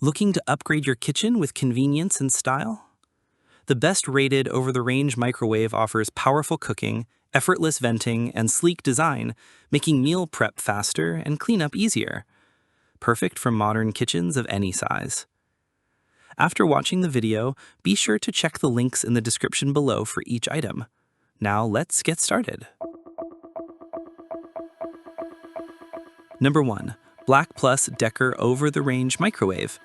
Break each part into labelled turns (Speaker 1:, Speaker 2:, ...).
Speaker 1: Looking to upgrade your kitchen with convenience and style? The best-rated over-the-range microwave offers powerful cooking, effortless venting, and sleek design, making meal prep faster and cleanup easier. Perfect for modern kitchens of any size. After watching the video, be sure to check the links in the description below for each item. Now let's get started. Number 1. BLACK+DECKER Over-the-Range Microwave.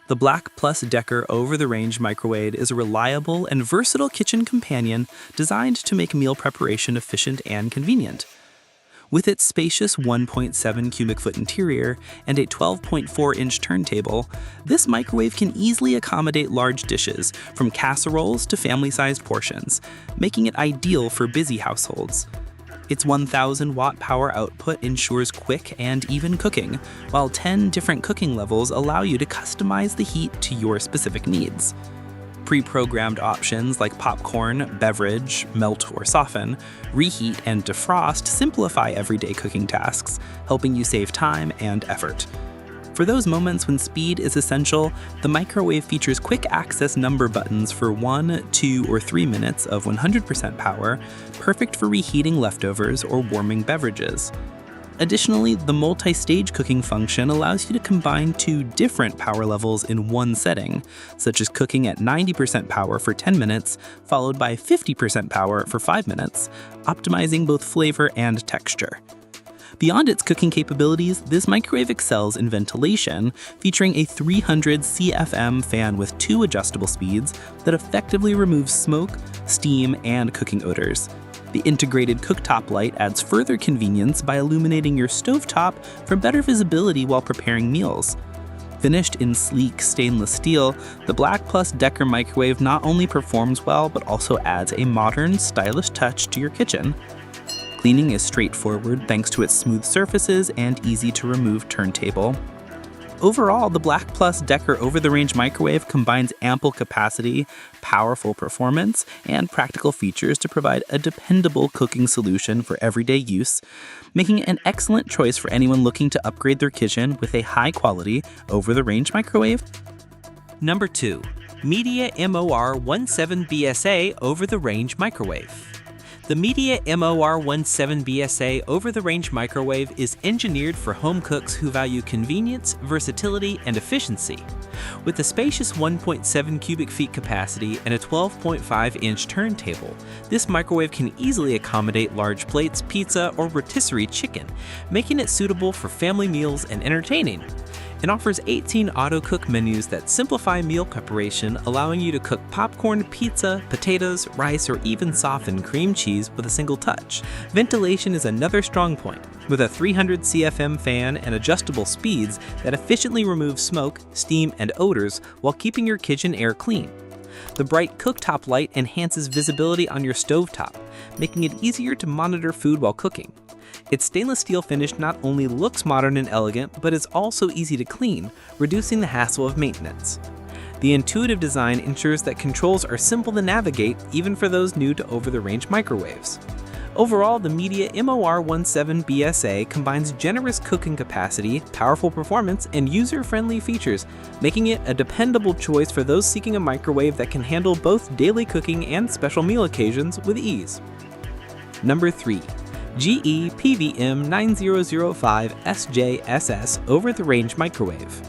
Speaker 1: The BLACK+DECKER Over-the-Range Microwave is a reliable and versatile kitchen companion designed to make meal preparation efficient and convenient. With its spacious 1.7 cubic foot interior and a 12.4-inch turntable, this microwave can easily accommodate large dishes, from casseroles to family-sized portions, making it ideal for busy households. Its 1,000-watt power output ensures quick and even cooking, while 10 different cooking levels allow you to customize the heat to your specific needs. Pre-programmed options like popcorn, beverage, melt or soften, reheat, and defrost simplify everyday cooking tasks, helping you save time and effort. For those moments when speed is essential, the microwave features quick access number buttons for 1, 2, or 3 minutes of 100% power, perfect for reheating leftovers or warming beverages. Additionally, the multi-stage cooking function allows you to combine 2 different power levels in one setting, such as cooking at 90% power for 10 minutes, followed by 50% power for 5 minutes, optimizing both flavor and texture. Beyond its cooking capabilities, this microwave excels in ventilation, featuring a 300 CFM fan with 2 adjustable speeds that effectively removes smoke, steam, and cooking odors. The integrated cooktop light adds further convenience by illuminating your stovetop for better visibility while preparing meals. Finished in sleek stainless steel, the BLACK+DECKER microwave not only performs well but also adds a modern, stylish touch to your kitchen. Cleaning is straightforward thanks to its smooth surfaces and easy-to-remove turntable. Overall, the BLACK+DECKER Over-the-Range Microwave combines ample capacity, powerful performance, and practical features to provide a dependable cooking solution for everyday use, making it an excellent choice for anyone looking to upgrade their kitchen with a high-quality, over-the-range microwave.
Speaker 2: Number 2. Midea MOR17BSA Over-the-Range Microwave. The Midea MOR17BSA Over-the-Range Microwave is engineered for home cooks who value convenience, versatility, and efficiency. With a spacious 1.7 cubic feet capacity and a 12.5-inch turntable, this microwave can easily accommodate large plates, pizza, or rotisserie chicken, making it suitable for family meals and entertaining. It offers 18 auto-cook menus that simplify meal preparation, allowing you to cook popcorn, pizza, potatoes, rice, or even soften cream cheese with a single touch. Ventilation is another strong point, with a 300 CFM fan and adjustable speeds that efficiently remove smoke, steam, and odors while keeping your kitchen air clean. The bright cooktop light enhances visibility on your stovetop, making it easier to monitor food while cooking. Its stainless steel finish not only looks modern and elegant, but is also easy to clean, reducing the hassle of maintenance. The intuitive design ensures that controls are simple to navigate, even for those new to over-the-range microwaves. Overall, the Midea MOR17BSA combines generous cooking capacity, powerful performance, and user-friendly features, making it a dependable choice for those seeking a microwave that can handle both daily cooking and special meal occasions with ease. Number 3. GE PVM9005 SJSS Over-the-Range Microwave.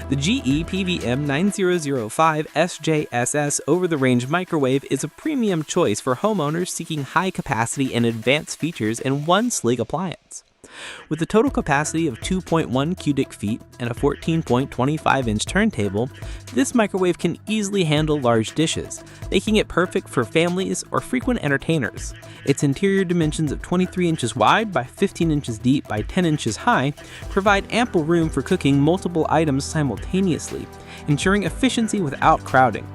Speaker 2: The GE PVM9005 SJSS Over-the-Range Microwave is a premium choice for homeowners seeking high capacity and advanced features in one sleek appliance. With a total capacity of 2.1 cubic feet and a 14.25-inch turntable, this microwave can easily handle large dishes, making it perfect for families or frequent entertainers. Its interior dimensions of 23 inches wide by 15 inches deep by 10 inches high provide ample room for cooking multiple items simultaneously, ensuring efficiency without crowding.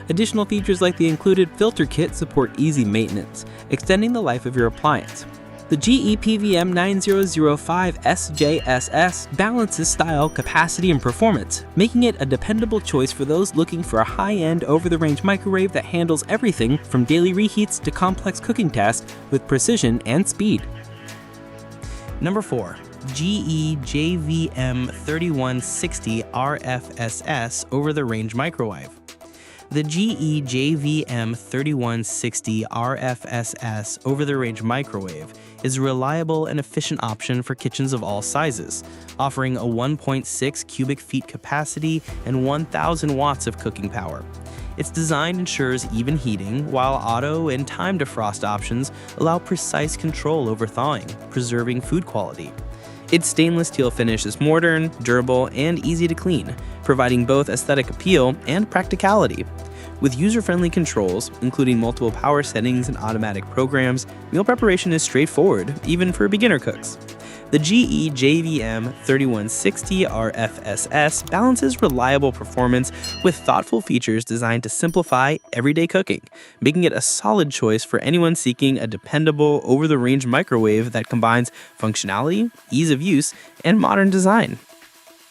Speaker 2: Additional features like the included filter kit support easy maintenance, extending the life of your appliance. The GE PVM9005 SJSS balances style, capacity, and performance, making it a dependable choice for those looking for a high-end over-the-range microwave that handles everything from daily reheats to complex cooking tasks with precision and speed.
Speaker 1: Number 4. GE JVM 3160 RFSS over-the-range microwave. The GE JVM 3160 RFSS over-the-range microwave is a reliable and efficient option for kitchens of all sizes, offering a 1.6 cubic feet capacity and 1,000 watts of cooking power. Its design ensures even heating, while auto and time defrost options allow precise control over thawing, preserving food quality. Its stainless steel finish is modern, durable, and easy to clean, providing both aesthetic appeal and practicality. With user-friendly controls, including multiple power settings and automatic programs, meal preparation is straightforward, even for beginner cooks. The GE JVM 3160 RFSS balances reliable performance with thoughtful features designed to simplify everyday cooking, making it a solid choice for anyone seeking a dependable, over-the-range microwave that combines functionality, ease of use, and modern design.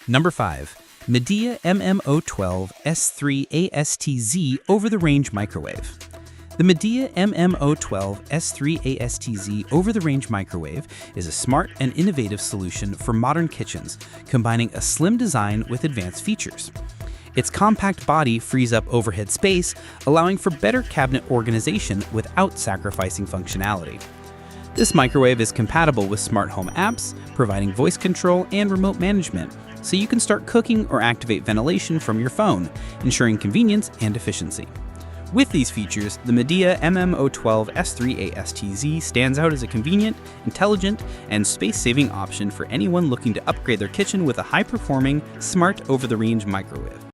Speaker 2: Number 5. Midea MMO12 S3 ASTZ over-the-range microwave. The Midea MMO12 S3 ASTZ over-the-range microwave is a smart and innovative solution for modern kitchens, combining a slim design with advanced features. Its compact body frees up overhead space, allowing for better cabinet organization without sacrificing functionality. This microwave is compatible with smart home apps, providing voice control and remote management, so you can start cooking or activate ventilation from your phone, ensuring convenience and efficiency. With these features, the Midea MMO12 S3 ASTZ stands out as a convenient, intelligent, and space-saving option for anyone looking to upgrade their kitchen with a high-performing, smart over-the-range microwave.